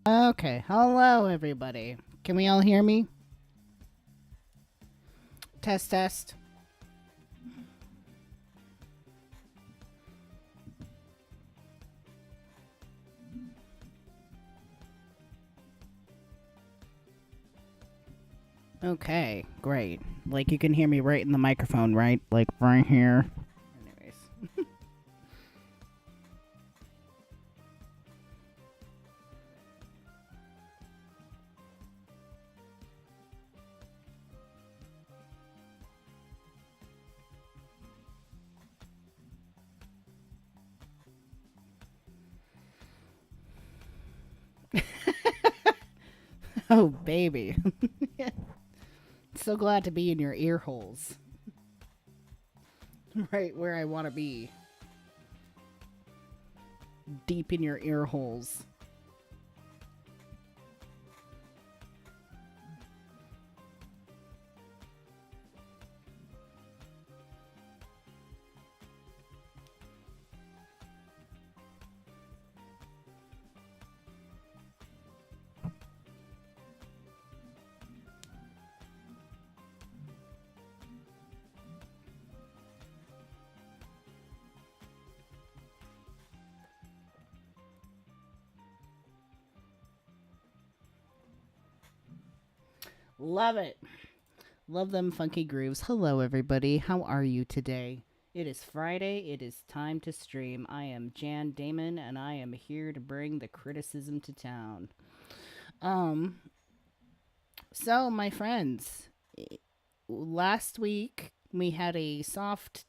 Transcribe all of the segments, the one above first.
Okay, hello everybody. Can we all hear me? Test, test. Okay, great. Like you can hear me right in the microphone, right? Like right here. Anyways. Oh, baby. So glad to be in your ear holes. Right where I want to be. Deep in your ear holes. Love it. Love them funky grooves. Hello, everybody. How are you today? It is Friday. It is time to stream. I am Jan Daemon, and I am here to bring the criticism to town. Um, so my friends, last week we had a soft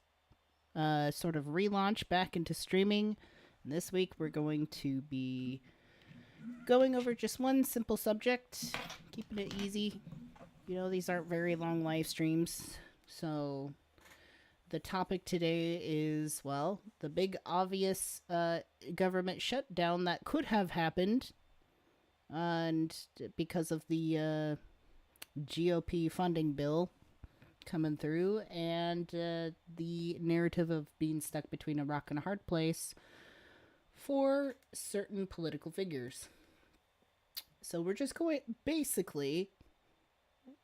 sort of relaunch back into streaming. And this week we're going to be going over just one simple subject, keeping it easy. You know, these aren't very long live streams. So the topic today is, well, the big obvious government shutdown that could have happened. And because of the GOP funding bill coming through, and the narrative of being stuck between a rock and a hard place for certain political figures. So we're just going, basically,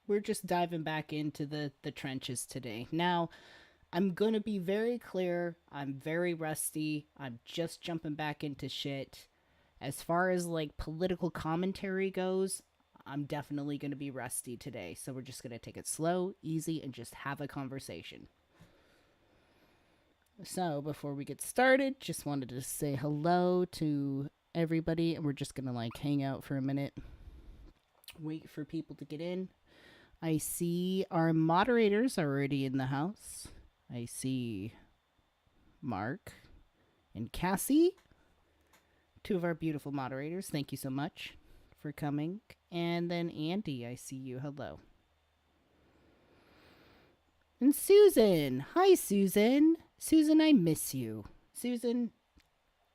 we're just diving back into the trenches today. Now, I'm going to be very clear. I'm very rusty. I'm just jumping back into shit. As far as like political commentary goes, I'm definitely going to be rusty today. So we're just going to take it slow, easy, and just have a conversation. So before we get started, just wanted to say hello to everybody. And we're just going to like hang out for a minute. Wait for people to get in. I see our moderators already in the house. I see Mark and Cassie, two of our beautiful moderators. Thank you so much for coming. And then Andy, I see you. Hello. And Susan. Hi, Susan. Susan, I miss you. Susan,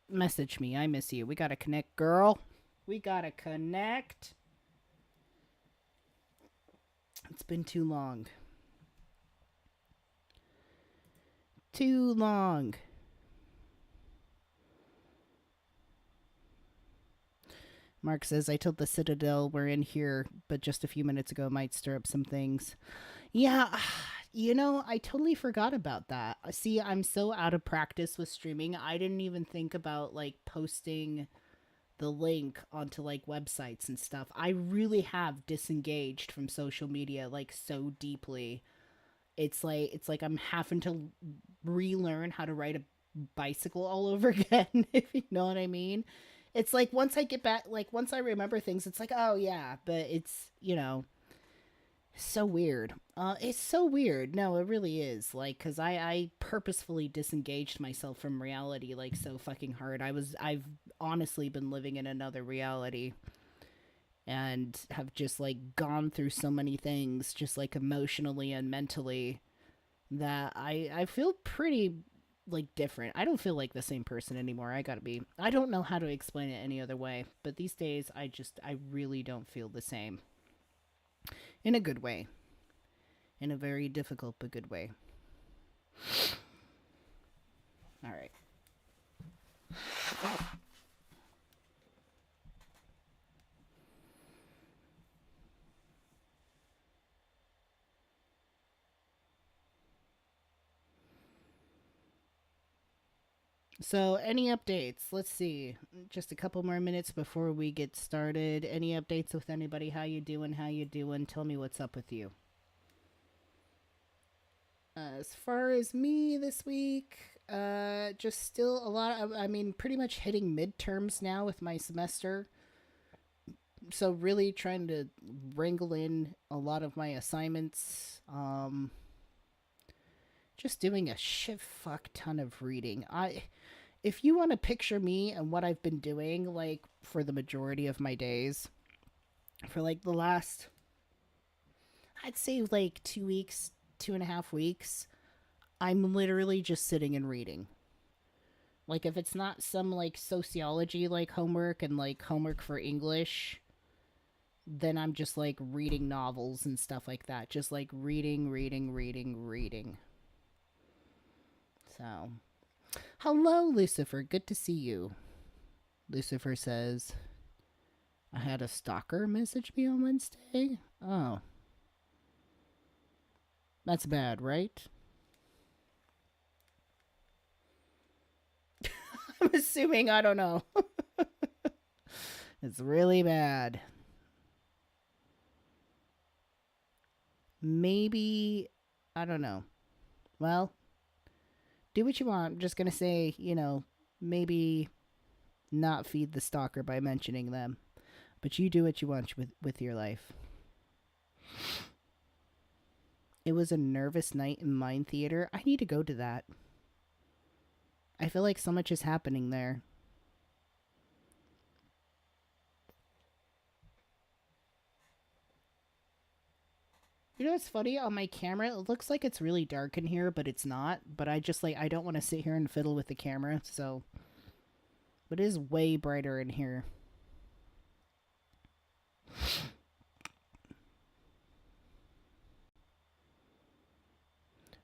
message me. I miss you. We got to connect, girl. We got to connect. It's been too long. Too long. Mark says, I told the Citadel we're in here, but just a few minutes ago might stir up some things. Yeah, you know, I totally forgot about that. See, I'm so out of practice with streaming. I didn't even think about like posting the link onto like websites and stuff. I really have disengaged from social media like so deeply. It's like I'm having to relearn how to ride a bicycle all over again, if you know what I mean. It's like once I get back, like once I remember things, it's like, oh yeah, but it's, you know, so weird. It's so weird. No, it really is. Like, cause I purposefully disengaged myself from reality like so fucking hard. I've honestly been living in another reality and have just like gone through so many things, just like emotionally and mentally, that I feel pretty like different. I don't feel like the same person anymore. I don't know how to explain it any other way, but these days I really don't feel the same. In a good way. In a very difficult but good way. All right. So, any updates? Let's see. Just a couple more minutes before we get started. Any updates with anybody? How you doing? How you doing? Tell me what's up with you. As far as me this week, just still a lot of, I mean, pretty much hitting midterms now with my semester. So really trying to wrangle in a lot of my assignments. Just doing a shit fuck ton of reading. If you want to picture me and what I've been doing, like, for the majority of my days, for like the last, I'd say like 2 weeks, 2.5 weeks, I'm literally just sitting and reading. Like, if it's not some like sociology like homework and like homework for English, then I'm just like reading novels and stuff like that. Just like reading, reading, reading, reading. So, hello, Lucifer. Good to see you. Lucifer says, I had a stalker message me on Wednesday. Oh. That's bad, right? I'm assuming, I don't know. It's really bad. Maybe, I don't know. Well, do what you want. I'm just going to say, maybe not feed the stalker by mentioning them. But you do what you want with your life. It was a nervous night in Mind Theater. I need to go to that. I feel like so much is happening there. You know what's funny? On my camera, it looks like it's really dark in here, but it's not. But I just, like, I don't want to sit here and fiddle with the camera, so. But it is way brighter in here.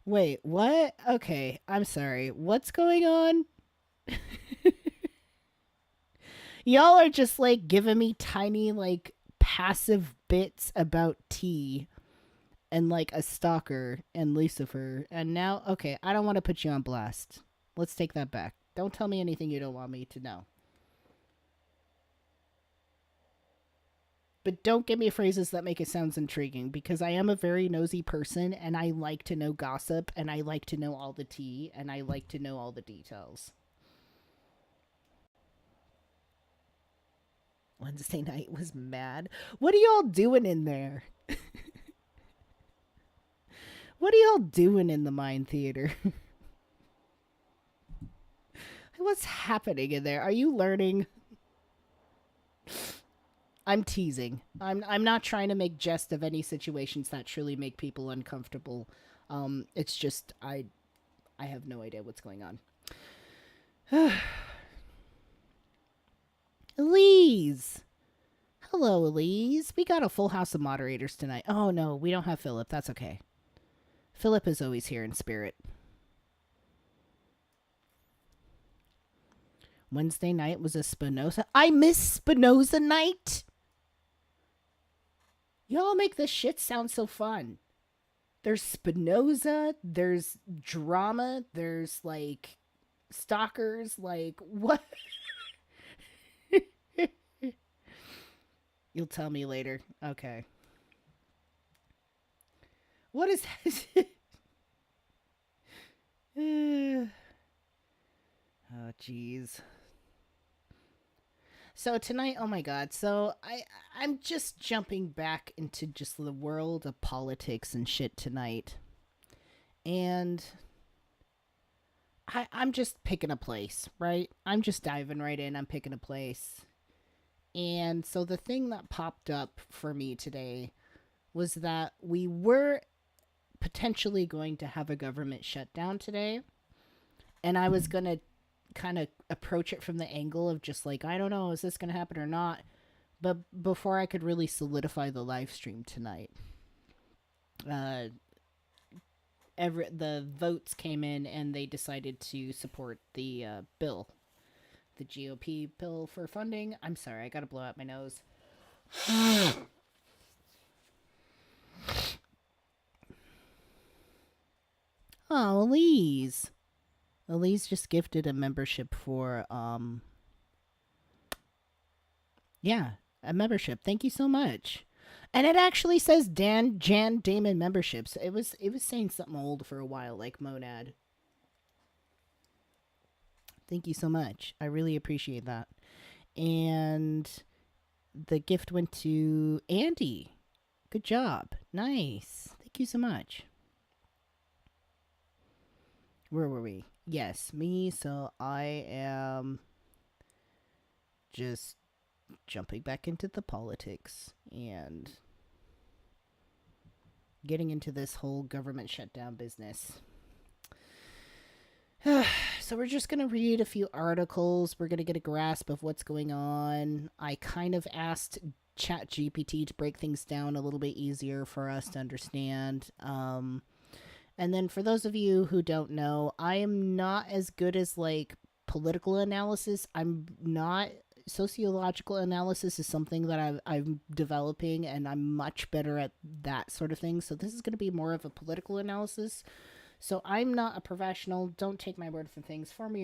Wait, what? Okay, I'm sorry. What's going on? Y'all are just, like, giving me tiny, like, passive bits about tea and, like, a stalker and Lucifer. And now, okay, I don't want to put you on blast. Let's take that back. Don't tell me anything you don't want me to know. But don't give me phrases that make it sound intriguing, because I am a very nosy person and I like to know gossip and I like to know all the tea and I like to know all the details. Wednesday night was mad. What are y'all doing in there? What are y'all doing in the Mind Theater? What's happening in there? Are you learning? I'm teasing. I'm not trying to make jest of any situations that truly make people uncomfortable. It's just I have no idea what's going on. Elise! Hello, Elise. We got a full house of moderators tonight. Oh no, we don't have Philip. That's okay. Philip is always here in spirit. Wednesday night was a Spinoza. I miss Spinoza night. Y'all make this shit sound so fun. There's Spinoza, there's drama, there's like stalkers, like what? You'll tell me later. Okay. What is that? Oh, jeez. So tonight, oh my god. So I'm just jumping back into just the world of politics and shit tonight. And I'm just picking a place, right? I'm just diving right in. I'm picking a place. And so the thing that popped up for me today was that we were potentially going to have a government shutdown today. And I was going to kind of approach it from the angle of just like, I don't know, is this going to happen or not? But before I could really solidify the live stream tonight, the votes came in and they decided to support the bill, the GOP bill for funding. I'm sorry, I gotta blow out my nose. Oh, Elise. Elise just gifted a membership for yeah, a membership. Thank you so much. And it actually says Jan Daemon memberships. It was saying something old for a while, like Monad. Thank you so much. I really appreciate that. And the gift went to Andy. Good job. Nice. Thank you so much. Where were we? Yes, me. So I am just jumping back into the politics and getting into this whole government shutdown business. So we're just going to read a few articles. We're going to get a grasp of what's going on. I kind of asked ChatGPT to break things down a little bit easier for us to understand. And then for those of you who don't know, I am not as good as like political analysis. I'm not sociological analysis is something that I'm developing, and I'm much better at that sort of thing. So this is going to be more of a political analysis. So I'm not a professional. Don't take my word for things. Form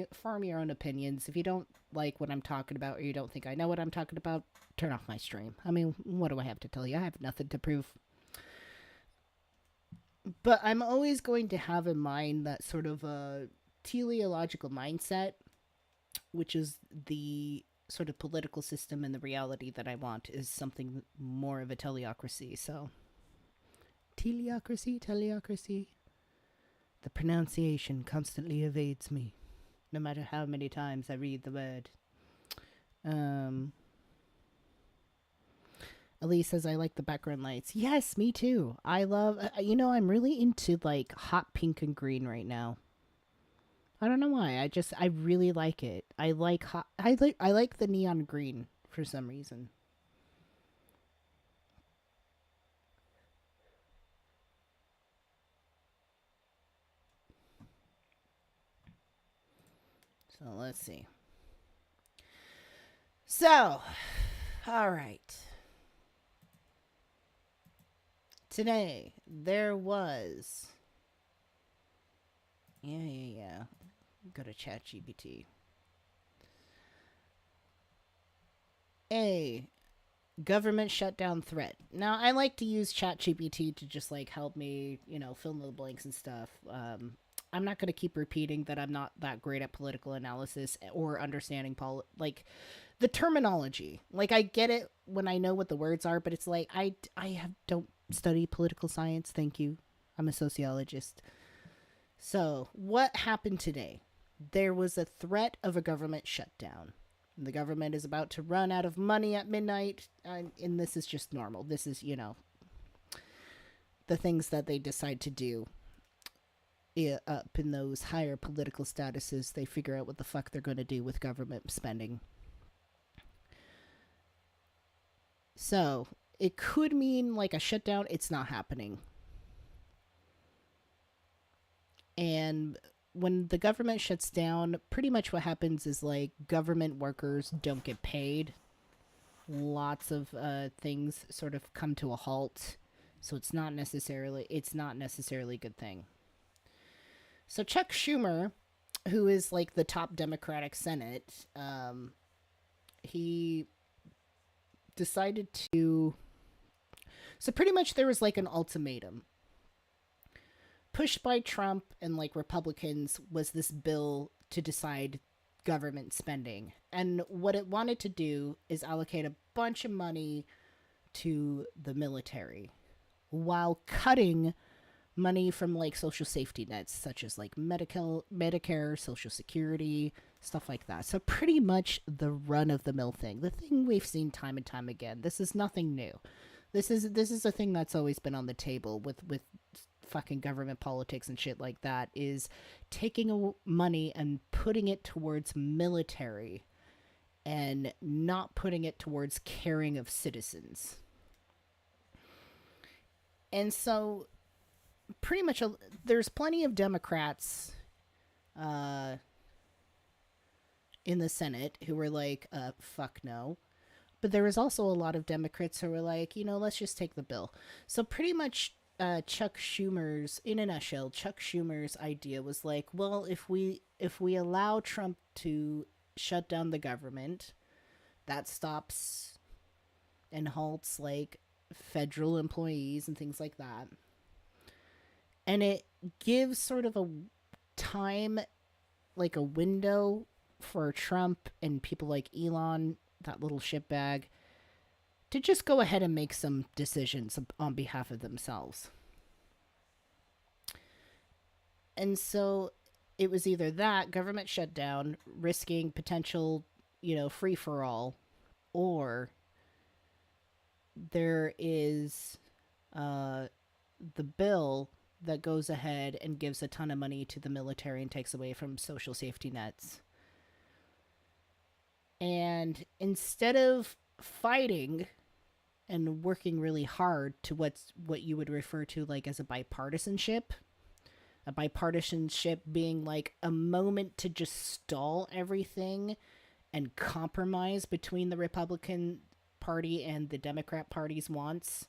your own opinions. If you don't like what I'm talking about, or you don't think I know what I'm talking about, turn off my stream. I mean, what do I have to tell you? I have nothing to prove. But I'm always going to have in mind that sort of a teleological mindset, which is the sort of political system and the reality that I want is something more of a teleocracy. So, teleocracy. The pronunciation constantly evades me, no matter how many times I read the word. Elise says, I like the background lights. Yes, me too. I love, I'm really into like hot pink and green right now. I don't know why. I really like it. I like the neon green for some reason. So let's see. So, all right. Today there was yeah. Go to ChatGPT. A government shutdown threat. Now, I like to use ChatGPT to just like help me, fill in the blanks and stuff. I'm not going to keep repeating that I'm not that great at political analysis or understanding like the terminology. Like I get it when I know what the words are, but it's like don't study political science. Thank you. I'm a sociologist. So, what happened today? There was a threat of a government shutdown. The government is about to run out of money at midnight, and this is just normal. This is, the things that they decide to do up in those higher political statuses. They figure out what the fuck they're going to do with government spending. So, it could mean like a shutdown. It's not happening. And when the government shuts down, pretty much what happens is like government workers don't get paid. Lots of things sort of come to a halt. So it's not necessarily a good thing. So Chuck Schumer, who is like the top Democratic Senate, he decided to. So pretty much there was like an ultimatum pushed by Trump and like Republicans was this bill to decide government spending. And what it wanted to do is allocate a bunch of money to the military while cutting money from like social safety nets such as like Medicare, Social Security, stuff like that. So pretty much the run of the mill thing. The thing we've seen time and time again. This is nothing new. This is a thing that's always been on the table with fucking government politics and shit like that, is taking money and putting it towards military and not putting it towards caring of citizens. And so pretty much there's plenty of Democrats in the Senate who were like, fuck no. But there was also a lot of Democrats who were like, let's just take the bill. So pretty much Chuck Schumer's, in a nutshell, Chuck Schumer's idea was like, well, if we allow Trump to shut down the government, that stops and halts like federal employees and things like that. And it gives sort of a time, like a window for Trump and people like Elon, that little shitbag, to just go ahead and make some decisions on behalf of themselves. And so it was either that government shutdown, risking potential, free for all, or there is uh, the bill that goes ahead and gives a ton of money to the military and takes away from social safety nets. And instead of fighting and working really hard to what you would refer to like as a bipartisanship being like a moment to just stall everything and compromise between the Republican Party and the Democrat Party's wants.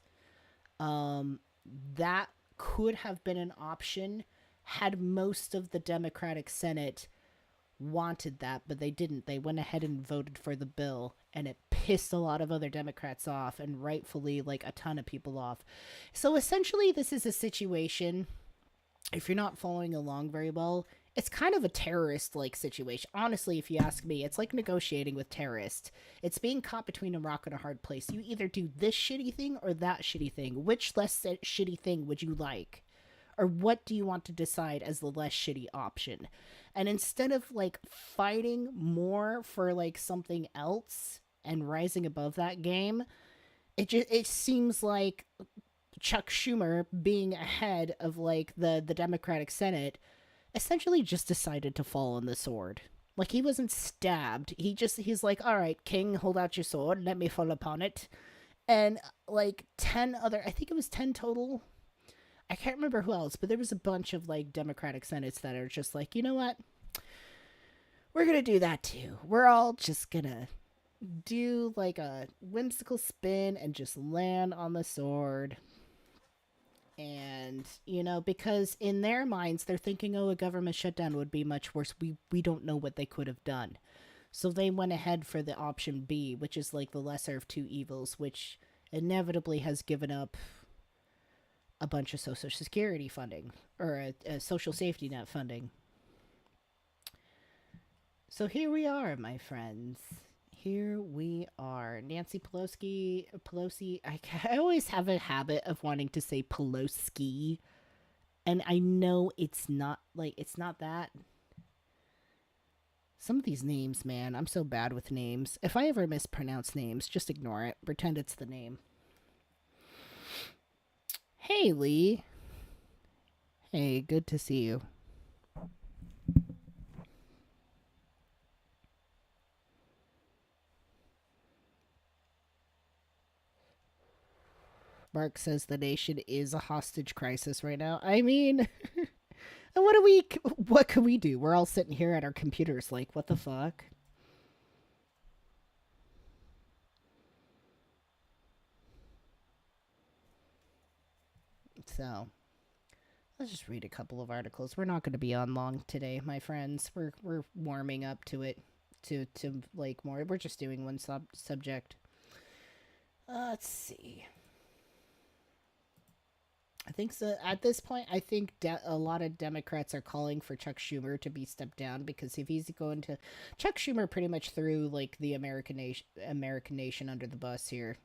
That could have been an option had most of the Democratic Senate wanted that, but they didn't. They went ahead and voted for the bill, and it pissed a lot of other Democrats off, and rightfully, like, a ton of people off. So essentially, this is a situation, if you're not following along very well, it's kind of a terrorist like situation. Honestly, if you ask me, it's like negotiating with terrorists. It's being caught between a rock and a hard place. You either do this shitty thing or that shitty thing. Which less shitty thing would you like? Or what do you want to decide as the less shitty option? And instead of like fighting more for like something else and rising above that game, it seems like Chuck Schumer, being ahead of like the Democratic Senate, essentially just decided to fall on the sword. Like, he wasn't stabbed. He's like, all right, King, hold out your sword. Let me fall upon it. And like 10 other, I think it was 10 total. I can't remember who else, but there was a bunch of like Democratic Senates that are just like, you know what? We're going to do that too. We're all just going to do like a whimsical spin and just land on the sword. And, because in their minds, they're thinking, oh, a government shutdown would be much worse. We don't know what they could have done. So they went ahead for the option B, which is like the lesser of two evils, which inevitably has given up a bunch of Social Security funding, or a social safety net funding. So here we are, my friends. Here we are. Nancy Pelosi, I always have a habit of wanting to say Pelosi. And I know it's not that. Some of these names, man, I'm so bad with names. If I ever mispronounce names, just ignore it. Pretend it's the name. Hey, Lee. Hey, good to see you. Mark says the nation is a hostage crisis right now. I mean, what can we do? We're all sitting here at our computers like, what the fuck? So, let's just read a couple of articles. We're not going to be on long today, my friends. We're warming up to it, to like more. We're just doing one subject. Let's see. I think so. At this point, I think a lot of Democrats are calling for Chuck Schumer to be stepped down, because if he's going to, Chuck Schumer pretty much threw like the American nation under the bus here,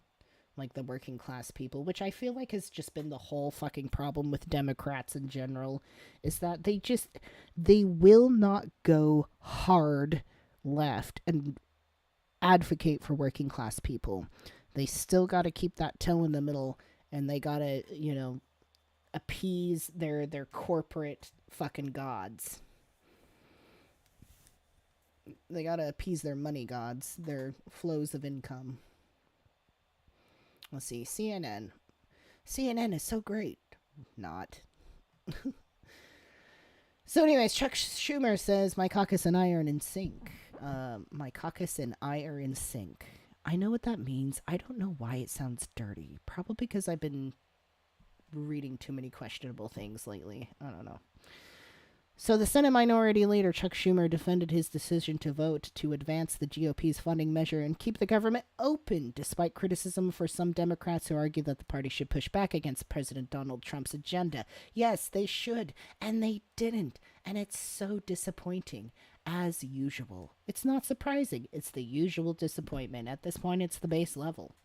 like the working class people, which I feel like has just been the whole fucking problem with Democrats in general, is that they will not go hard left and advocate for working class people. They still got to keep that toe in the middle, and they got to, appease their corporate fucking gods. They gotta appease their money gods, their flows of income. Let's see, CNN. CNN is so great. Not. So anyways, Chuck Schumer says, my caucus and I are in sync. My caucus and I are in sync. I know what that means. I don't know why it sounds dirty. Probably because I've been reading too many questionable things lately. I don't know. So the Senate Minority Leader Chuck Schumer defended his decision to vote to advance the GOP's funding measure and keep the government open, despite criticism for some Democrats who argue that the party should push back against President Donald Trump's agenda. Yes, they should, and they didn't, and it's so disappointing, as usual. It's not surprising. It's the usual disappointment. At this point, it's the base level.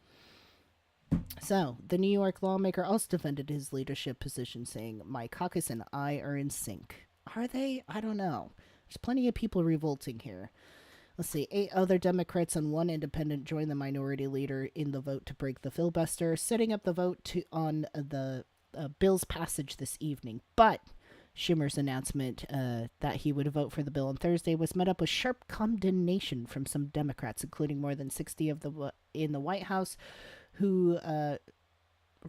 So, the New York lawmaker also defended his leadership position, saying, "My caucus and I are in sync." Are they? I don't know. There's plenty of people revolting here. Let's see. 8 other Democrats and 1 independent joined the minority leader in the vote to break the filibuster, setting up the vote on the bill's passage this evening. But Schumer's announcement that he would vote for the bill on Thursday was met up with sharp condemnation from some Democrats, including more than 60 of the in the White House, who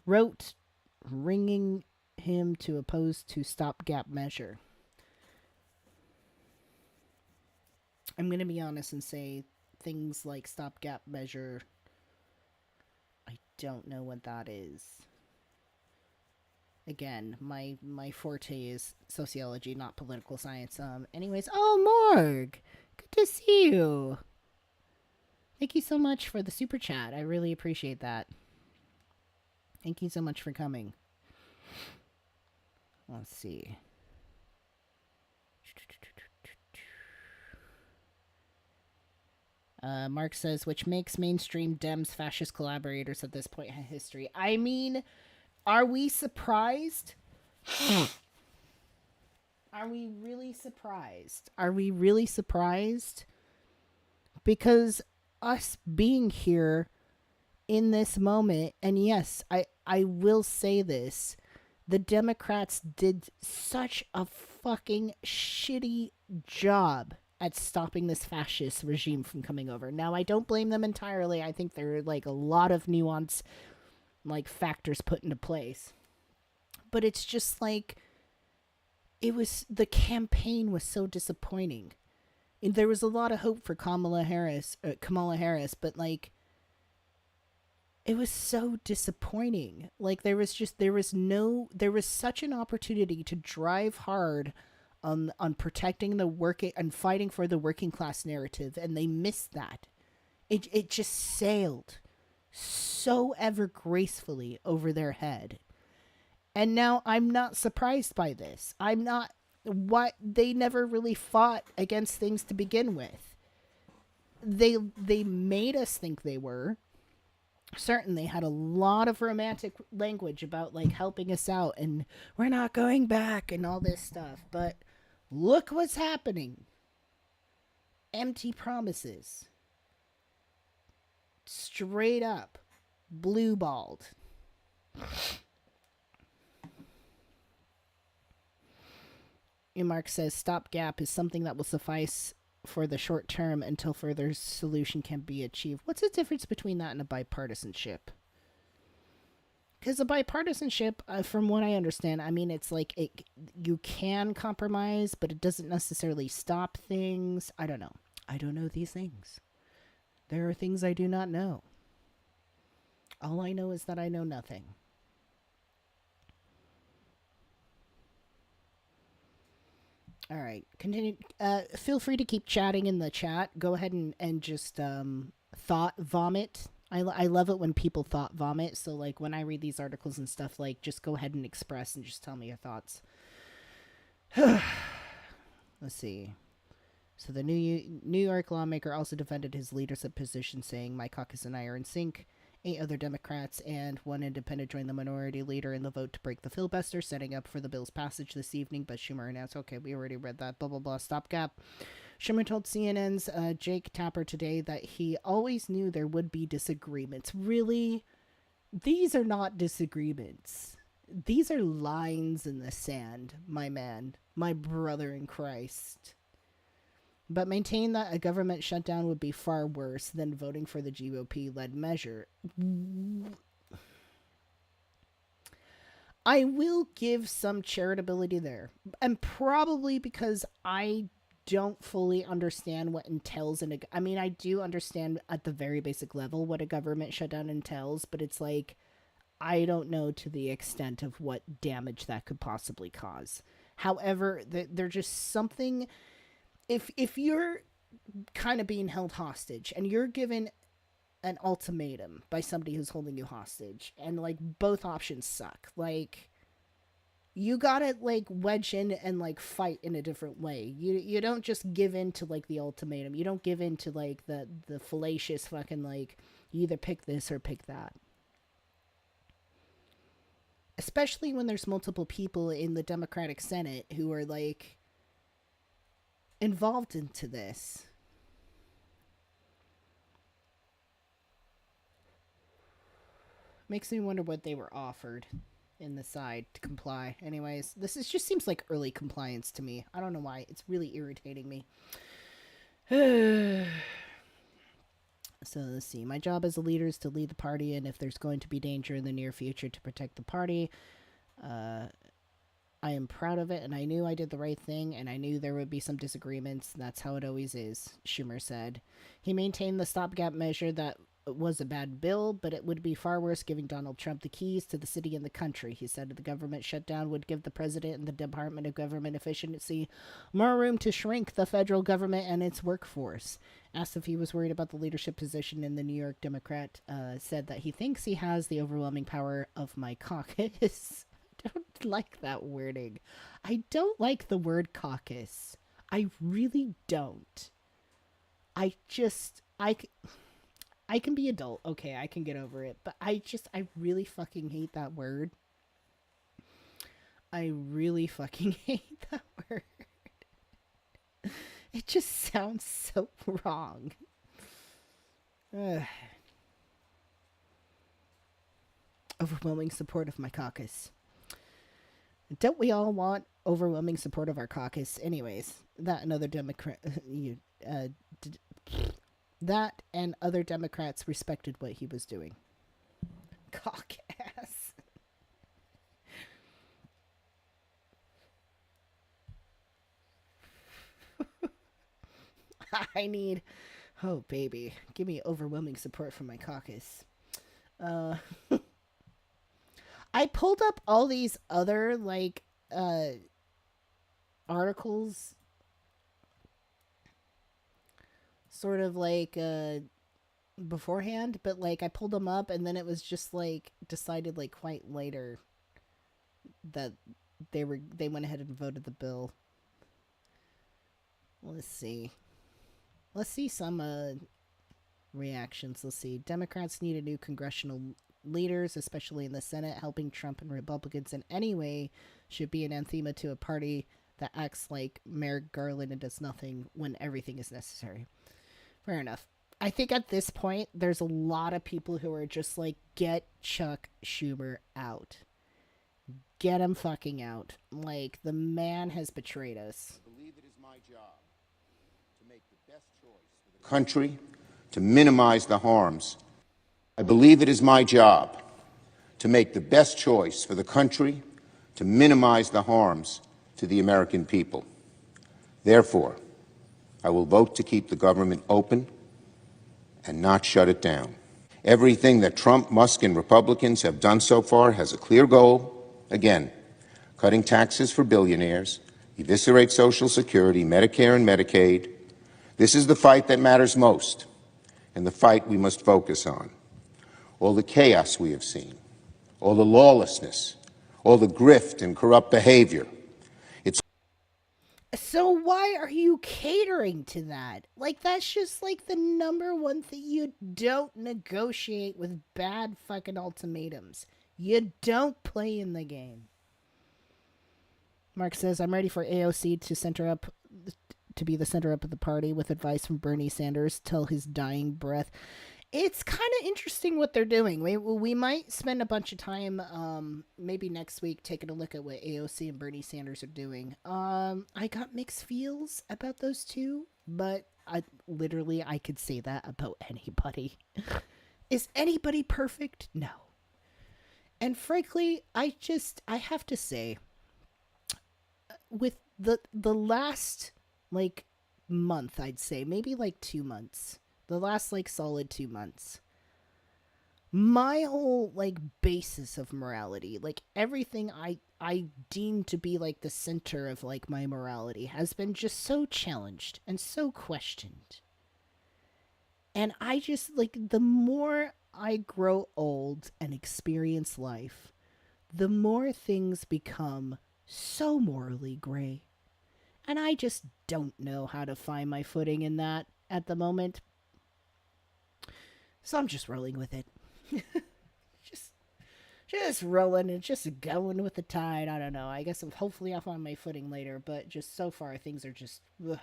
wrote ringing him to oppose to stopgap measure. I'm going to be honest and say things like stopgap measure, I don't know what that is. Again, my forte is sociology, not political science. Anyways, oh, Morg, good to see you. Thank you so much for the super chat. I really appreciate that. Thank you so much for coming. Let's see. Mark says, which makes mainstream Dems fascist collaborators at this point in history. I mean, are we surprised? Are we really surprised? Are we really surprised? Because us being here in this moment, and yes, I will say this, the Democrats did such a fucking shitty job at stopping this fascist regime from coming over. Now, I don't blame them entirely. I think there are like a lot of nuance, like factors put into place. But it's just like, the campaign was so disappointing. And there was a lot of hope for Kamala Harris, but like, it was so disappointing. Like, there was such an opportunity to drive hard on protecting the working and fighting for the working class narrative, and they missed that. It just sailed so ever gracefully over their head. And now I'm not surprised by this. I'm not. What they never really fought against things to begin with. They made us think they were. Certainly had a lot of romantic language about like helping us out and we're not going back and all this stuff. But look what's happening. Empty promises. Straight up. Blue-balled. Mark says stopgap is something that will suffice for the short term until further solution can be achieved. What's the difference between that and a bipartisanship? Because a bipartisanship, from what I understand, I mean, it's like you can compromise, but it doesn't necessarily stop things. I don't know. I don't know these things. There are things I do not know. All I know is that I know nothing. All right, continue. Feel free to keep chatting in the chat. Go ahead and just thought vomit. I love it when people thought vomit. So like when I read these articles and stuff, like just go ahead and express and just tell me your thoughts. Let's see. So the New York lawmaker also defended his leadership position, saying, "My caucus and I are in sync." 8 other Democrats and 1 independent joined the minority leader in the vote to break the filibuster, setting up for the bill's passage this evening. But Schumer announced, okay, we already read that, blah, blah, blah, stopgap. Schumer told CNN's Jake Tapper today that he always knew there would be disagreements. Really? These are not disagreements. These are lines in the sand, my man, my brother in Christ. But maintain that a government shutdown would be far worse than voting for the GOP-led measure. I will give some charitability there. And probably because I don't fully understand what entails I mean, I do understand at the very basic level what a government shutdown entails, but it's like, I don't know to the extent of what damage that could possibly cause. However, they're just something. If you're kind of being held hostage and you're given an ultimatum by somebody who's holding you hostage, and like both options suck, like you gotta like wedge in and like fight in a different way. You don't just give in to like the ultimatum. You don't give in to like the fallacious fucking like you either pick this or pick that. Especially when there's multiple people in the Democratic Senate who are like involved into this. Makes me wonder what they were offered in the side to comply. Anyways, just seems like early compliance to me. I don't know why. It's really irritating me. So let's see. My job as a leader is to lead the party, and if there's going to be danger in the near future, to protect the party. I am proud of it, and I knew I did the right thing, and I knew there would be some disagreements. That's how it always is, Schumer said. He maintained the stopgap measure that was a bad bill, but it would be far worse giving Donald Trump the keys to the city and the country. He said the government shutdown would give the president and the Department of Government Efficiency more room to shrink the federal government and its workforce. Asked if he was worried about the leadership position in the New York Democrat, said that he thinks he has the overwhelming power of my caucus. I don't like that wording. I don't like the word caucus. I really don't. I can be adult. Okay, I can get over it. But I really fucking hate that word. I really fucking hate that word. It just sounds so wrong. Ugh. Overwhelming support of my caucus. Don't we all want overwhelming support of our caucus? Anyways, that and other that and other Democrats respected what he was doing. Caucus. I need, oh baby, give me overwhelming support from my caucus. I pulled up all these other like articles, sort of like beforehand, but like I pulled them up and then it was just like decided like quite later that they went ahead and voted the bill. Let's see some reactions. Let's see. Democrats need a new congressional leaders, especially in the Senate. Helping Trump and Republicans in any way should be an anathema to a party that acts like Merrick Garland and does nothing when everything is necessary. Fair enough. I think at this point, there's a lot of people who are just like, get Chuck Schumer out. Get him fucking out. Like, the man has betrayed us. I believe it is my job to make the best choice for the country, to minimize the harms. I believe it is my job to make the best choice for the country, to minimize the harms to the American people. Therefore, I will vote to keep the government open and not shut it down. Everything that Trump, Musk, and Republicans have done so far has a clear goal. Again, cutting taxes for billionaires, eviscerate Social Security, Medicare, and Medicaid. This is the fight that matters most, and the fight we must focus on. All the chaos we have seen, all the lawlessness, all the grift and corrupt behavior. So why are you catering to that? Like, that's just like the number one thing. You don't negotiate with bad fucking ultimatums. You don't play in the game. Mark says, I'm ready for AOC to be the center up of the party with advice from Bernie Sanders till his dying breath. It's kind of interesting what they're doing. We might spend a bunch of time, maybe next week, taking a look at what AOC and Bernie Sanders are doing. I got mixed feels about those two, but I could say that about anybody. Is anybody perfect? No. And frankly, I have to say, with the last like month, I'd say maybe like 2 months. The last like solid 2 months, my whole like basis of morality, like everything I deem to be like the center of like my morality has been just so challenged and so questioned. And I just like the more I grow old and experience life, the more things become so morally gray. And I just don't know how to find my footing in that at the moment. So I'm just rolling with it. just just rolling and just going with the tide. I don't know. I guess hopefully I'll find my footing later, but just so far things are just ugh.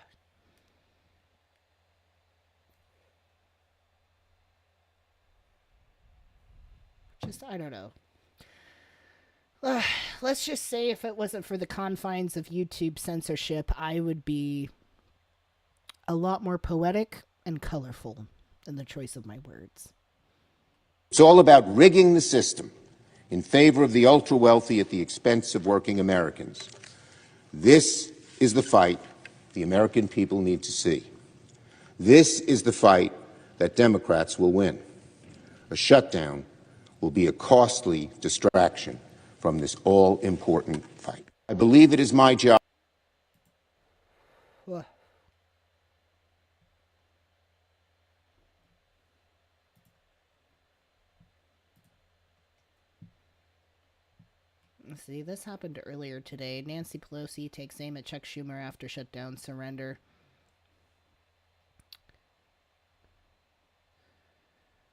Just I don't know. Let's just say if it wasn't for the confines of YouTube censorship, I would be a lot more poetic and colorful in the choice of my words. It's all about rigging the system in favor of the ultra-wealthy at the expense of working Americans. This is the fight the American people need to see. This is the fight that Democrats will win. A shutdown will be a costly distraction from this all-important fight. I believe it is my job. Ugh. See, this happened earlier today. Nancy Pelosi takes aim at Chuck Schumer after shutdown surrender.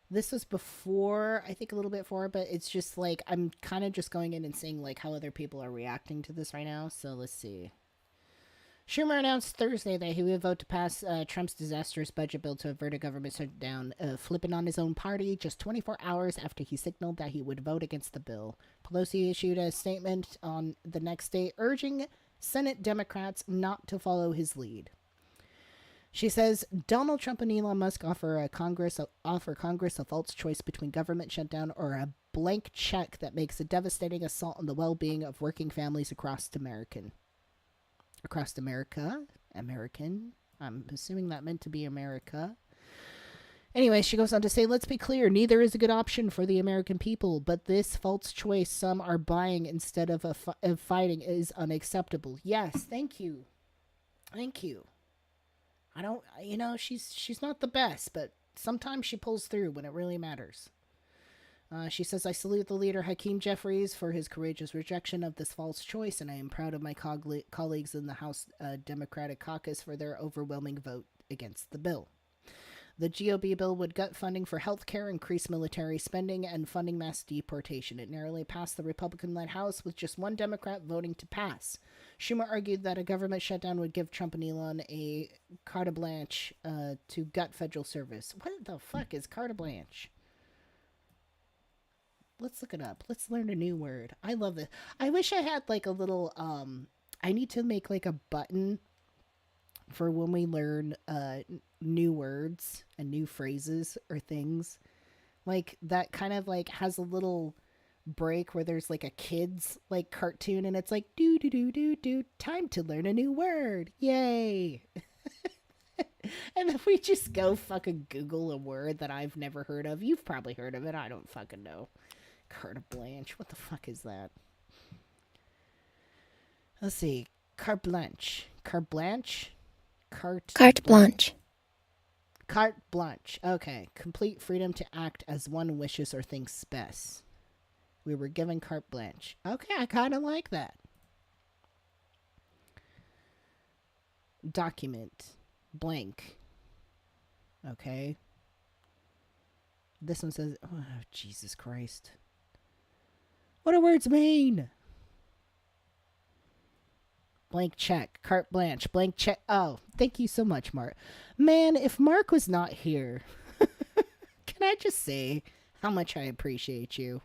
This was before, I think a little bit before, but it's just like I'm kind of just going in and seeing like how other people are reacting to this right now. So let's see. Schumer announced Thursday that he would vote to pass Trump's disastrous budget bill to avert a government shutdown, flipping on his own party just 24 hours after he signaled that he would vote against the bill. Pelosi issued a statement on the next day urging Senate Democrats not to follow his lead. She says Donald Trump and Elon Musk offer Congress a false choice between government shutdown or a blank check that makes a devastating assault on the well-being of working families across America. American. I'm assuming that meant to be America. Anyway, she goes on to say, let's be clear, neither is a good option for the American people, but this false choice some are buying instead of fighting is unacceptable. Yes, thank you. Thank you. I don't, she's not the best, but sometimes she pulls through when it really matters. She says, I salute the leader Hakeem Jeffries for his courageous rejection of this false choice, and I am proud of my colleagues in the House Democratic Caucus for their overwhelming vote against the bill. The GOP bill would gut funding for health care, increase military spending, and funding mass deportation. It narrowly passed the Republican-led House with just one Democrat voting to pass. Schumer argued that a government shutdown would give Trump and Elon a carte blanche to gut federal service. What the fuck is carte blanche? Let's look it up. Let's learn a new word. I love this. I wish I had like a little I need to make like a button for when we learn new words and new phrases or things. Like that kind of like has a little break where there's like a kids like cartoon and it's like do do do do do time to learn a new word. Yay. And then we just go fucking Google a word that I've never heard of. You've probably heard of it. I don't fucking know. Carte blanche. What the fuck is that? Let's see. Carte blanche. Carte blanche? Carte blanche. Carte blanche. Okay. Complete freedom to act as one wishes or thinks best. We were given carte blanche. Okay, I kind of like that. Document. Blank. Okay. This one says, oh, Jesus Christ. What do words mean? Blank check. Carte blanche. Blank check. Oh, thank you so much, Mark. Man, if Mark was not here, can I just say how much I appreciate you?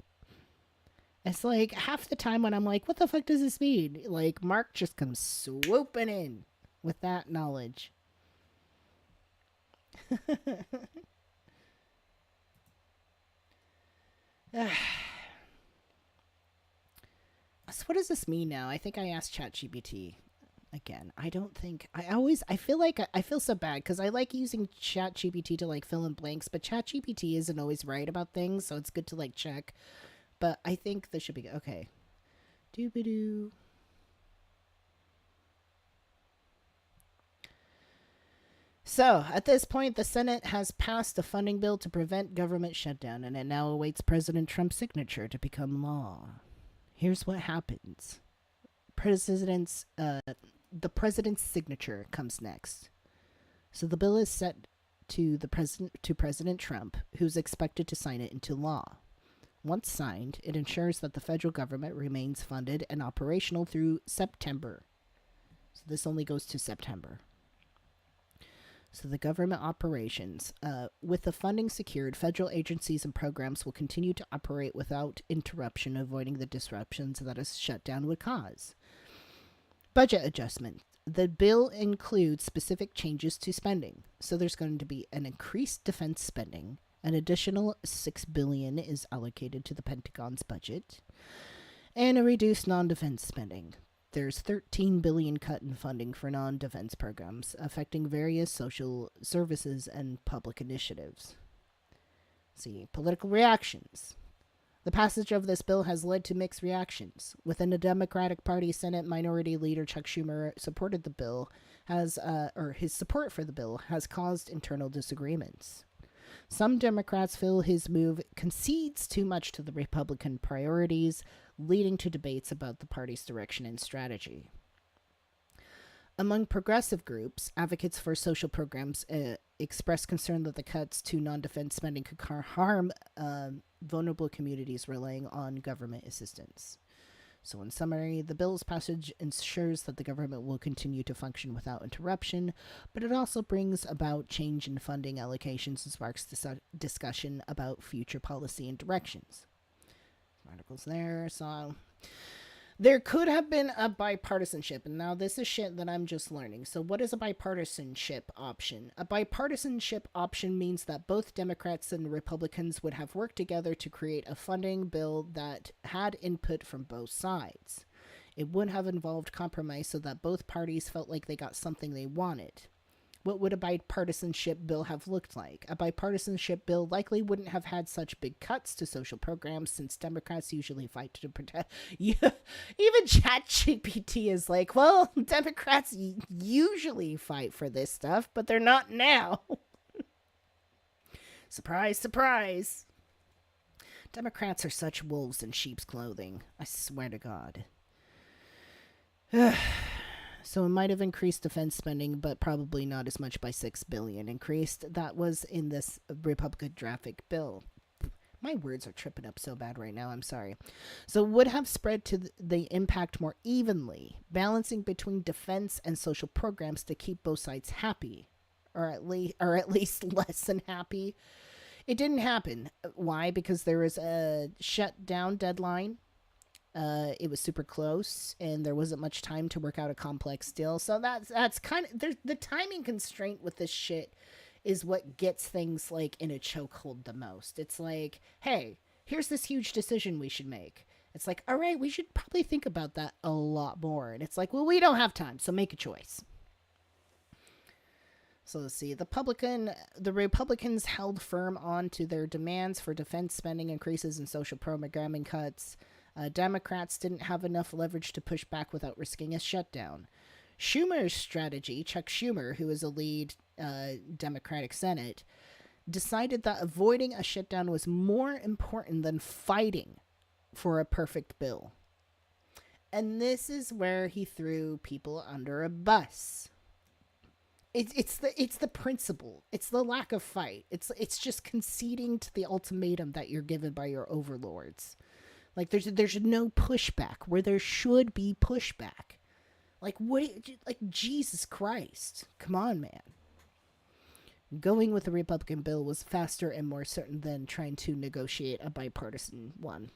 It's like half the time when I'm like, what the fuck does this mean? Like, Mark just comes swooping in with that knowledge. So what does this mean now? I think I asked ChatGPT. again, I don't think I feel like I feel so bad because I like using ChatGPT to like fill in blanks, but ChatGPT isn't always right about things, so it's good to like check. But I think this should be okay. Doobadoo. So, at this point, the Senate has passed a funding bill to prevent government shutdown, and it now awaits President Trump's signature to become law. Here's what happens: President's the president's signature comes next. So the bill is set to President Trump, who's expected to sign it into law. Once signed, it ensures that the federal government remains funded and operational through September. So this only goes to September. So the government operations, with the funding secured, federal agencies and programs will continue to operate without interruption, avoiding the disruptions that a shutdown would cause. Budget adjustment. The bill includes specific changes to spending. So there's going to be an increased defense spending. An additional $6 billion is allocated to the Pentagon's budget, and a reduced non-defense spending. There's $13 billion cut in funding for non-defense programs, affecting various social services and public initiatives. See, political reactions. The passage of this bill has led to mixed reactions. Within the Democratic Party, Senate Minority Leader Chuck Schumer supported the bill, his support for the bill has caused internal disagreements. Some Democrats feel his move concedes too much to the Republican priorities, leading to debates about the party's direction and strategy. Among progressive groups, advocates for social programs express concern that the cuts to non-defense spending could harm vulnerable communities relying on government assistance. So in summary, the bill's passage ensures that the government will continue to function without interruption, but it also brings about change in funding allocations and sparks discussion about future policy and directions. Articles there, so there could have been a bipartisanship, and now this is shit that I'm just learning. So what is a bipartisanship option? A bipartisanship option means that both Democrats and Republicans would have worked together to create a funding bill that had input from both sides. It would have involved compromise so that both parties felt like they got something they wanted. What would a bipartisanship bill have looked like? A bipartisanship bill likely wouldn't have had such big cuts to social programs, since Democrats usually fight to protect. Yeah, even ChatGPT is like, well, Democrats usually fight for this stuff, but they're not now. Surprise, surprise. Democrats are such wolves in sheep's clothing. I swear to God. So it might have increased defense spending, but probably not as much by $6 billion increased. That was in this Republican draft bill. My words are tripping up so bad right now. I'm sorry. So it would have spread to the impact more evenly, balancing between defense and social programs to keep both sides happy, or at least less than happy. It didn't happen. Why? Because there was a shutdown deadline. It was super close, and there wasn't much time to work out a complex deal. So that's kind of the timing constraint with this shit is what gets things like in a chokehold the most. It's like, hey, here's this huge decision we should make. It's like, all right, we should probably think about that a lot more. And it's like, well, we don't have time, so make a choice. So let's see. The Republicans held firm on to their demands for defense spending increases and social programming cuts. Democrats didn't have enough leverage to push back without risking a shutdown. Schumer's strategy, Chuck Schumer, who is a lead Democratic Senate, decided that avoiding a shutdown was more important than fighting for a perfect bill. And this is where he threw people under a bus. It's the principle. It's the lack of fight. It's just conceding to the ultimatum that you're given by your overlords. Like there's no pushback where there should be pushback. Like Jesus Christ. Come on, man. Going with the Republican bill was faster and more certain than trying to negotiate a bipartisan one.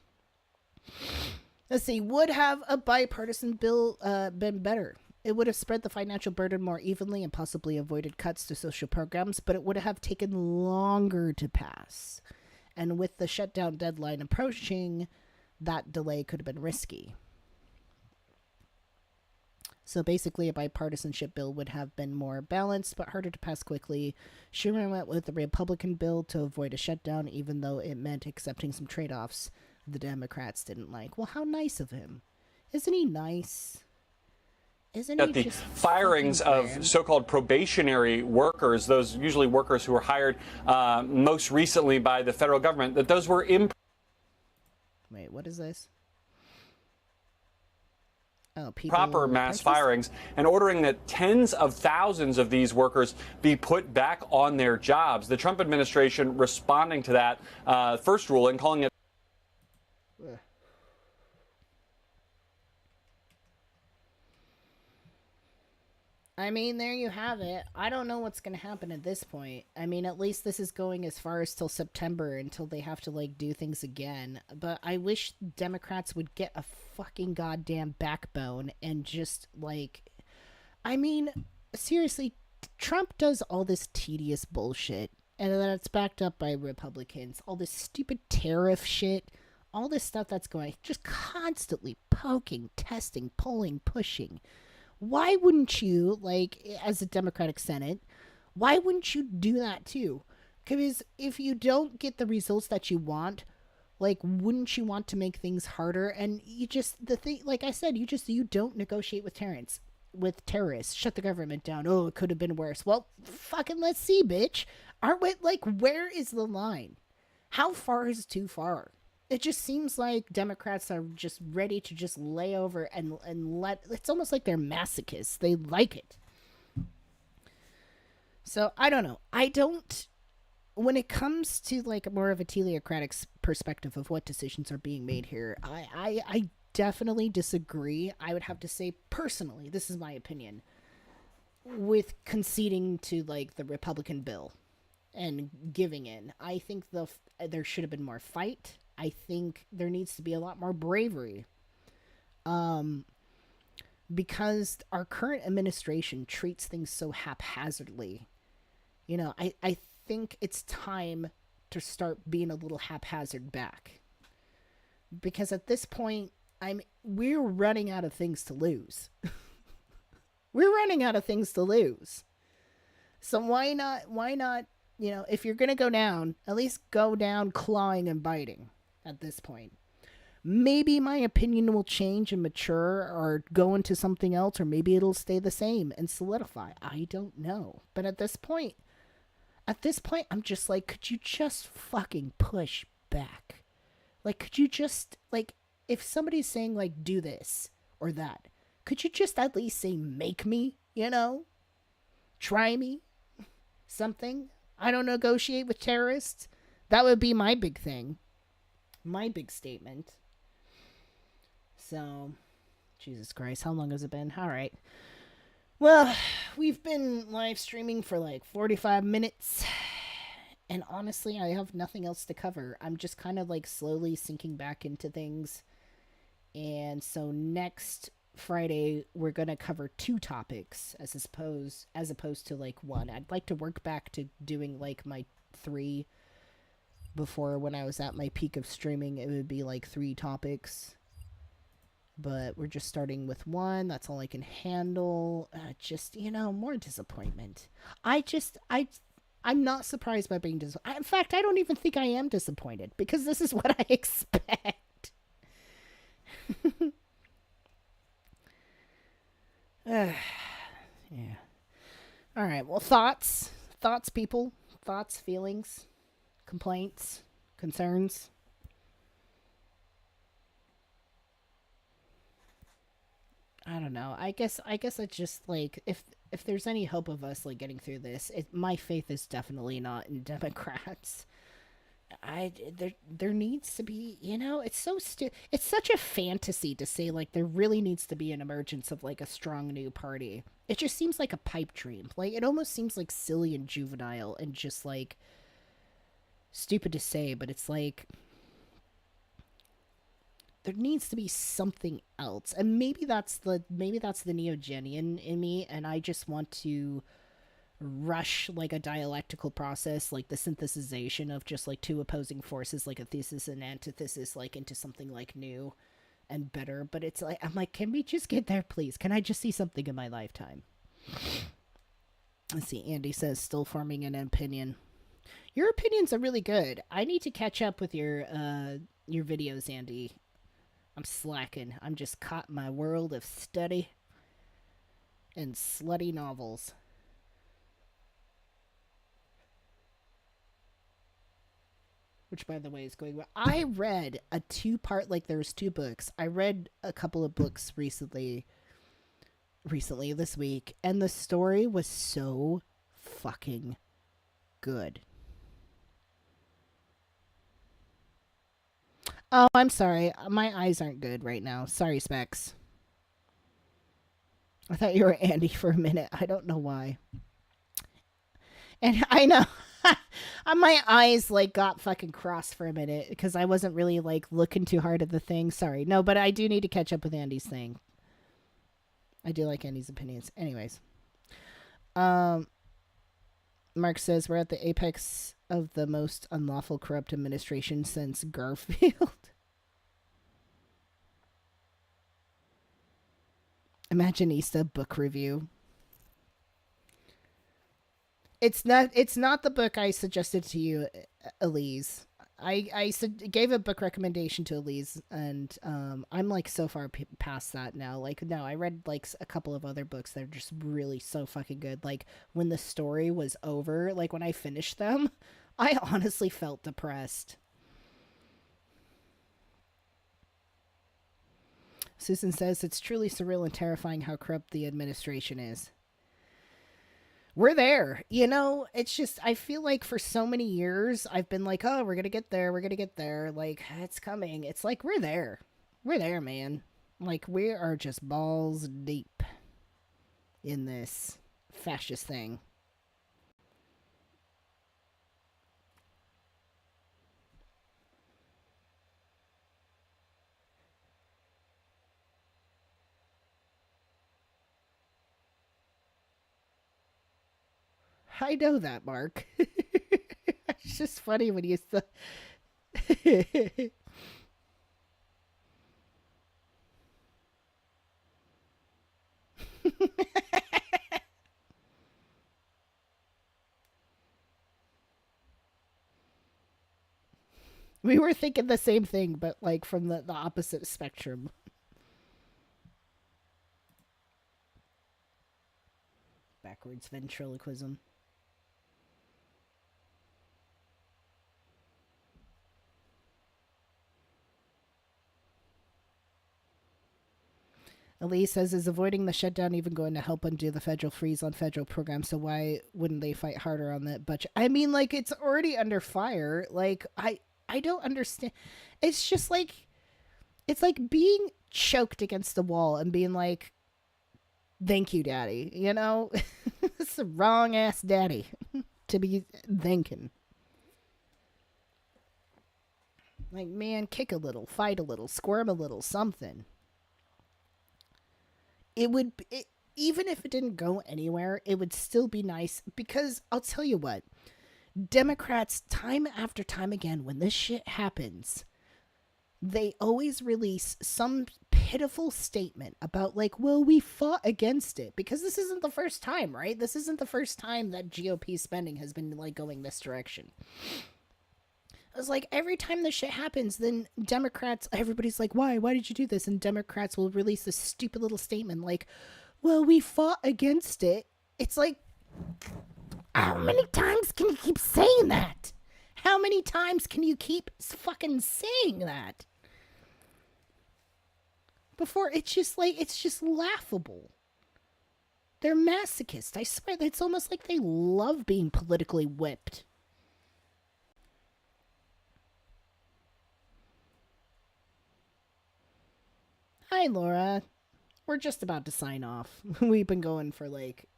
Let's see, would have a bipartisan bill been better? It would have spread the financial burden more evenly and possibly avoided cuts to social programs, but it would have taken longer to pass. And with the shutdown deadline approaching, that delay could have been risky. So basically, a bipartisanship bill would have been more balanced but harder to pass quickly. Schumer went with the Republican bill to avoid a shutdown, even though it meant accepting some trade offs the Democrats didn't like. Well, how nice of him. Isn't he nice? Isn't he At the just firings of grand? so-called probationary workers, those usually workers who were hired most recently by the federal government, that those were Wait, what is this? Oh, proper mass firings, and ordering that tens of thousands of these workers be put back on their jobs. The Trump administration responding to that first ruling, calling it I mean, there you have it. I don't know what's going to happen at this point. I mean, at least this is going as far as till September until they have to, like, do things again. But I wish Democrats would get a fucking goddamn backbone and just, like... I mean, seriously, Trump does all this tedious bullshit, and then it's backed up by Republicans. All this stupid tariff shit, all this stuff that's going... Just constantly poking, testing, pulling, pushing. Why wouldn't you, like, as a Democratic Senate, why wouldn't you do that too? Because if you don't get the results that you want, like, wouldn't you want to make things harder? And you just, the thing, like I said, you don't negotiate with terrorists, shut the government down. Oh, it could have been worse. Well, fucking let's see, bitch. Aren't we, like, where is the line? How far is too far? It just seems like Democrats are just ready to just lay over and let... It's almost like they're masochists. They like it. So, I don't know. I don't... When it comes to, like, more of a teleocratic perspective of what decisions are being made here, I definitely disagree. I would have to say, personally, this is my opinion, with conceding to, like, the Republican bill and giving in. I think there should have been more fight. I think there needs to be a lot more bravery. Because our current administration treats things so haphazardly. You know, I think it's time to start being a little haphazard back. Because at this point, we're running out of things to lose. We're running out of things to lose. So why not, you know, if you're going to go down, at least go down clawing and biting. At this point, maybe my opinion will change and mature or go into something else, or maybe it'll stay the same and solidify. I don't know. But at this point, I'm just like, could you just fucking push back? Like, could you just, like, if somebody's saying, like, do this or that, could you just at least say, make me, you know? Try me? Something? I don't negotiate with terrorists. That would be my big thing. My big statement. So, Jesus Christ, how long has it been? All right. Well, we've been live streaming for like 45 minutes. And honestly, I have nothing else to cover. I'm just kind of like slowly sinking back into things. And so next Friday, we're going to cover 2 topics as opposed to like 1. I'd like to work back to doing like my 3. Before, when I was at my peak of streaming, it would be like 3 topics. But we're just starting with 1. That's all I can handle. Just, you know, more disappointment. I'm not surprised by being disappointed. In fact, I don't even think I am disappointed, because this is what I expect. Yeah. All right, well, thoughts, people. Thoughts, feelings. Complaints, concerns. I don't know. I guess it's just like, if there's any hope of us like getting through this, my faith is definitely not in Democrats. There needs to be, you know, it's such a fantasy to say like there really needs to be an emergence of like a strong new party. It just seems like a pipe dream. Like, it almost seems like silly and juvenile and just like stupid to say, but it's like there needs to be something else. And maybe that's the Neogenian in me, and I just want to rush like a dialectical process, like the synthesization of just like 2 opposing forces, like a thesis and antithesis, like into something like new. and better, but it's like, I'm like, can we just get there, please? Can I just see something in my lifetime? Let's see. Andy says, still forming an opinion. Your opinions are really good. I need to catch up with your videos, Andy. I'm slacking. I'm just caught in my world of study and slutty novels. Which, by the way, is going well. I read a 2-part, like there was 2 books. I read a couple of books recently this week, and the story was so fucking good. Oh, I'm sorry. My eyes aren't good right now. Sorry, Specs. I thought you were Andy for a minute. I don't know why. And I know my eyes like got fucking crossed for a minute because I wasn't really like looking too hard at the thing. Sorry. No, but I do need to catch up with Andy's thing. I do like Andy's opinions. Anyways. Mark says we're at the apex of the most unlawful corrupt administration since Garfield. Imaginista book review. It's not the book I suggested to you, Elise. I gave a book recommendation to Elise, and I'm like so far past that now. Like, no, I read like a couple of other books that are just really so fucking good. Like, when the story was over, like when I finished them, I honestly felt depressed. Susan says it's truly surreal and terrifying how corrupt the administration is. We're there. You know, it's just, I feel like for so many years, I've been like, oh, we're going to get there. We're going to get there. Like, it's coming. It's like, we're there. We're there, man. Like, we are just balls deep in this fascist thing. I know that, Mark. It's just funny when you... We were thinking the same thing, but like from the opposite spectrum. Backwards ventriloquism. Elise says, is avoiding the shutdown even going to help undo the federal freeze on federal programs? So why wouldn't they fight harder on that budget? I mean, like, it's already under fire. Like, I don't understand. It's just like, it's like being choked against the wall and being like, thank you, daddy. You know? It's the wrong ass daddy to be thanking. Like, man, kick a little, fight a little, squirm a little, something. Even if it didn't go anywhere, it would still be nice because I'll tell you what, Democrats, time after time again, when this shit happens, they always release some pitiful statement about like, well, we fought against it, because this isn't the first time, right? This isn't the first time that GOP spending has been like going this direction. It was like every time this shit happens, then Democrats, everybody's like, why did you do this? And Democrats will release this stupid little statement like, well, we fought against it. It's like, how many times can you keep saying that? How many times can you keep fucking saying that? Before it's just like, it's just laughable. They're masochists. I swear, it's almost like they love being politically whipped. Hi, Laura. We're just about to sign off. We've been going for like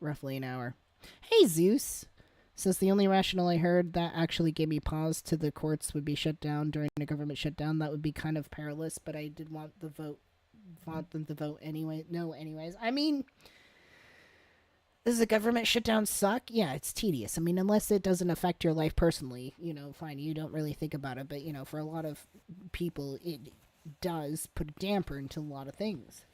roughly an hour. Hey, Zeus. Says the only rationale I heard that actually gave me pause to the courts would be shut down during a government shutdown. That would be kind of perilous, but I did want them to vote anyway. No, anyways. I mean, does the government shutdown suck? Yeah, it's tedious. I mean, unless it doesn't affect your life personally, you know, fine, you don't really think about it. But, you know, for a lot of people, does put a damper into a lot of things.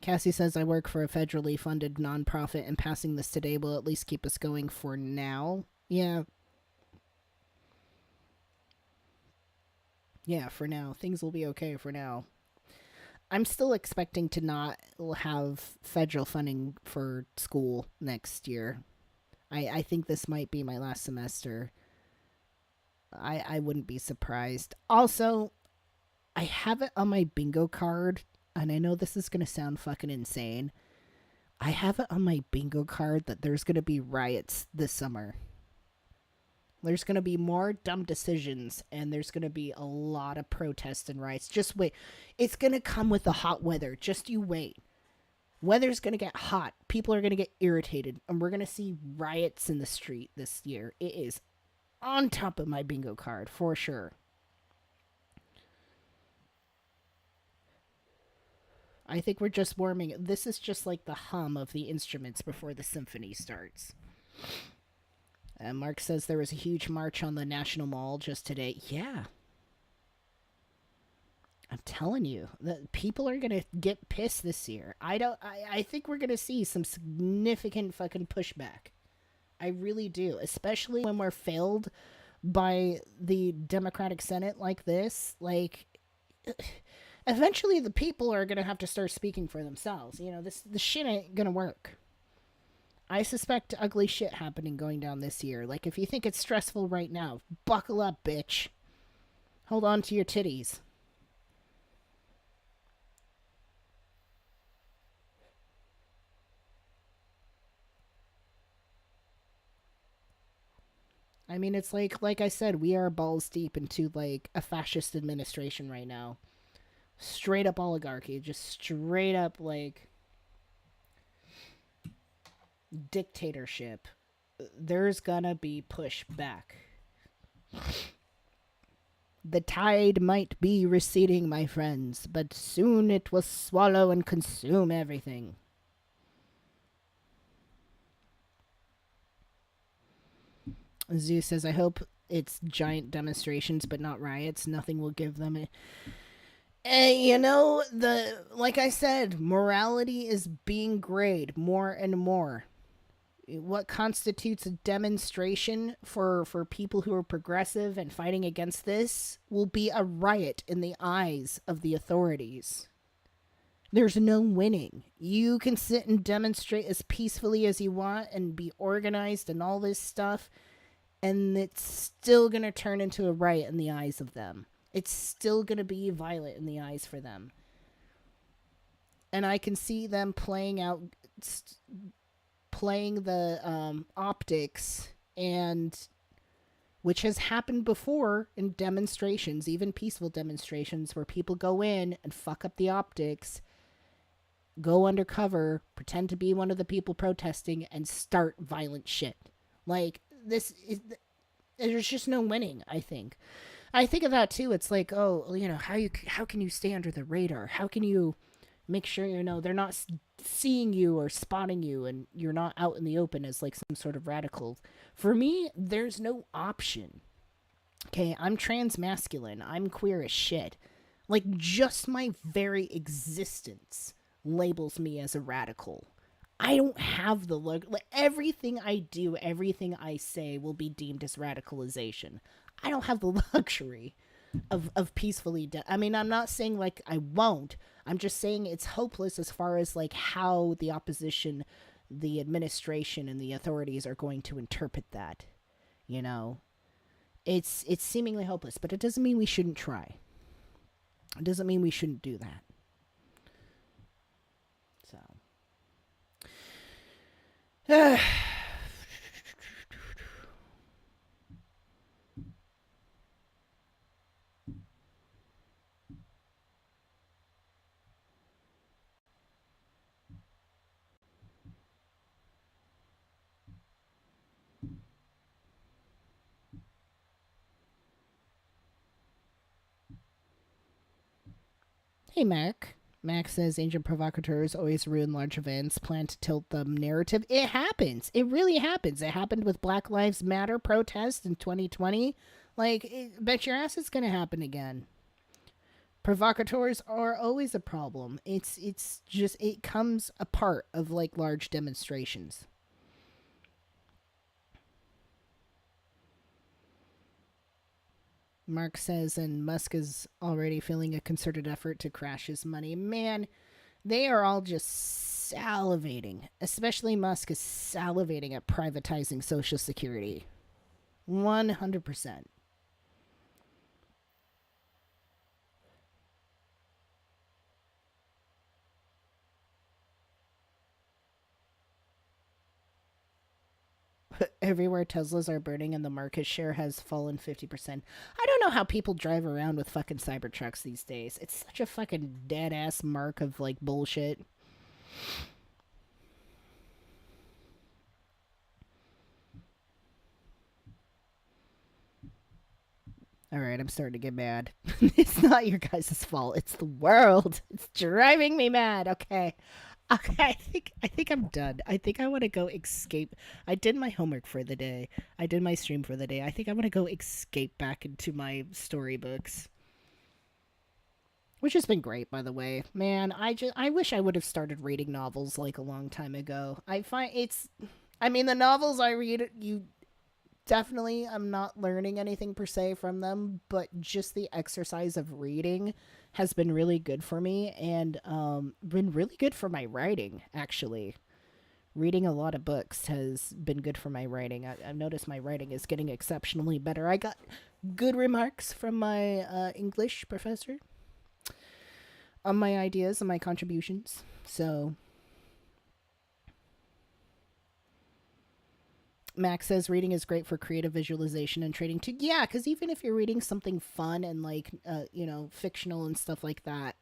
Cassie says, I work for a federally funded nonprofit, and passing this today will at least keep us going for now. Yeah. Yeah, for now. Things will be okay for now. I'm still expecting to not have federal funding for school next year. I think this might be my last semester. I wouldn't be surprised. Also, I have it on my bingo card, and I know this is going to sound fucking insane. I have it on my bingo card that there's going to be riots this summer. There's going to be more dumb decisions, and there's going to be a lot of protests and riots. Just wait. It's going to come with the hot weather. Just you wait. Weather's going to get hot. People are going to get irritated, and we're going to see riots in the street this year. It is on top of my bingo card, for sure. I think we're just warming. This is just like the hum of the instruments before the symphony starts. Mark says there was a huge march on the National Mall just today. Yeah. I'm telling you, that people are gonna get pissed this year. I think we're gonna see some significant fucking pushback. I really do, especially when we're failed by the Democratic Senate like this. Like, eventually the people are gonna have to start speaking for themselves. You know, this shit ain't gonna work. I suspect ugly shit happening going down this year. Like, if you think it's stressful right now, buckle up, bitch. Hold on to your titties. I mean, it's like I said, we are balls deep into, like, a fascist administration right now. Straight up oligarchy. Just straight up, like, dictatorship. There's gonna be pushback. The tide might be receding, my friends, but soon it will swallow and consume everything. Zeus says, I hope it's giant demonstrations but not riots. Nothing will give them you know, like I said, morality is being grayed more and more. What constitutes a demonstration for people who are progressive and fighting against this will be a riot in the eyes of the authorities. There's no winning. You can sit and demonstrate as peacefully as you want and be organized and all this stuff, and it's still going to turn into a riot in the eyes of them. It's still going to be violent in the eyes for them. And I can see them playing the optics, and which has happened before in demonstrations, even peaceful demonstrations, where people go in and fuck up the optics, go undercover, pretend to be one of the people protesting, and start violent shit. Like, there's just no winning, I think. I think of that too. It's like, oh, you know, how can you stay under the radar? How can you make sure, you know, they're not seeing you or spotting you and you're not out in the open as like some sort of radical? For me, there's no option. Okay, I'm transmasculine. I'm queer as shit. Like, just my very existence labels me as a radical. I don't have the look. Like, everything I do, everything I say will be deemed as radicalization. I don't have the luxury of peacefully. I mean, I'm not saying like I won't. I'm just saying it's hopeless as far as like how the opposition, the administration, and the authorities are going to interpret that. You know, it's seemingly hopeless, but it doesn't mean we shouldn't try. It doesn't mean we shouldn't do that. So. Hey, Mark. Max says agent provocateurs always ruin large events, plan to tilt the narrative. It happens. It really happens. It happened with Black Lives Matter protests in 2020. Bet your ass it's going to happen again. Provocateurs are always a problem. It's just, it comes a part of large demonstrations. Mark says, and Musk is already feeling a concerted effort to crash his money. Man, they are all just salivating. Especially Musk is salivating at privatizing Social Security. 100%. Everywhere Teslas are burning and the market share has fallen 50%. I don't know how people drive around with fucking Cybertrucks these days. It's such a fucking dead ass mark of bullshit. Alright, I'm starting to get mad. It's not your guys' fault. It's the world. It's driving me mad. Okay. Okay, I think I'm done. I think I want to go escape. I did my homework for the day. I did my stream for the day. I think I want to go escape back into my storybooks. Which has been great, by the way. Man, I wish I would have started reading novels a long time ago. The novels I read, definitely I'm not learning anything per se from them, but just the exercise of reading has been really good for me and been really good for my writing, actually. Reading a lot of books has been good for my writing. I've noticed my writing is getting exceptionally better. I got good remarks from my English professor on my ideas and my contributions. So Max says reading is great for creative visualization and trading too. Yeah, because even if you're reading something fun and fictional and stuff like that,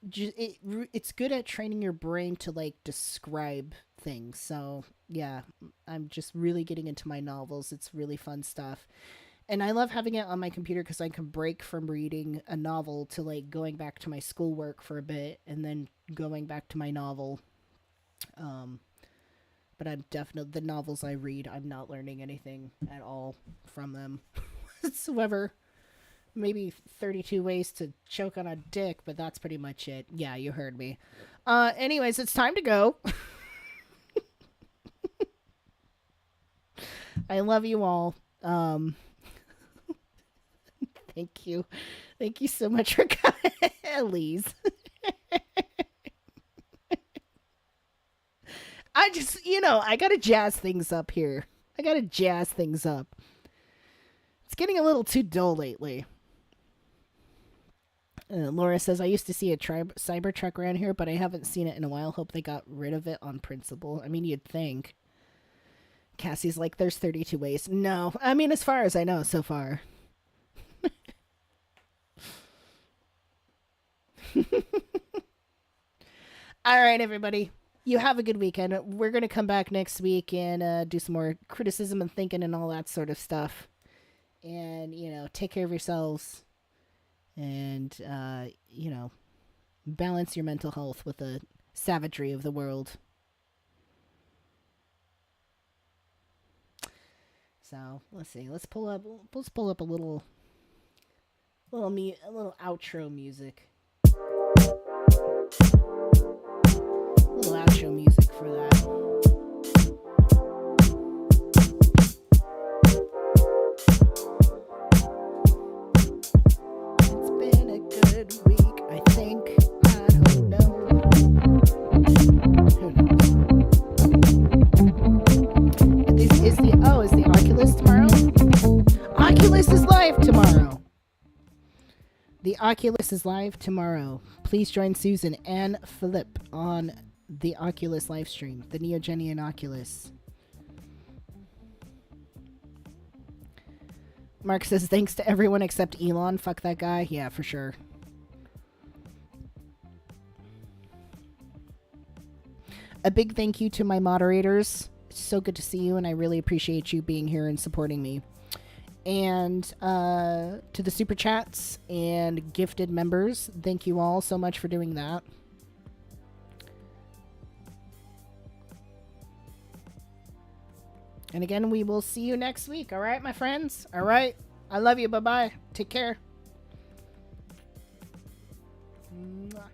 it's good at training your brain to describe things. So yeah, I'm just really getting into my novels. It's really fun stuff. And I love having it on my computer because I can break from reading a novel to going back to my schoolwork for a bit and then going back to my novel. But I'm definitely, the novels I read, I'm not learning anything at all from them whatsoever. Maybe 32 ways to choke on a dick, but that's pretty much it. Yeah, you heard me. Anyways, it's time to go. I love you all. Thank you. Thank you so much for coming, Elise. I just, I gotta jazz things up here. It's getting a little too dull lately. Laura says, I used to see a Cybertruck around here, but I haven't seen it in a while. Hope they got rid of it on principle. I mean, you'd think. Cassie's like, there's 32 ways. No. I mean, as far as I know so far. All right, everybody. You have a good weekend. We're going to come back next week and do some more criticism and thinking and all that sort of stuff. And, take care of yourselves. And, balance your mental health with the savagery of the world. So, let's see. Let's pull up a little outro music. Little outro music for that. It's been a good week, I think. I don't know. Who knows? Is the Oculus tomorrow? Oculus is live tomorrow. The Oculus is live tomorrow. Please join Susan and Philip on the Oculus live stream, the Neogenian Oculus. Mark says, thanks to everyone except Elon. Fuck that guy. Yeah, for sure. A big thank you to my moderators. It's so good to see you, and I really appreciate you being here and supporting me. And to the super chats and gifted members, thank you all so much for doing that. And again, we will see you next week. All right, my friends? All right. I love you. Bye-bye. Take care. Mwah.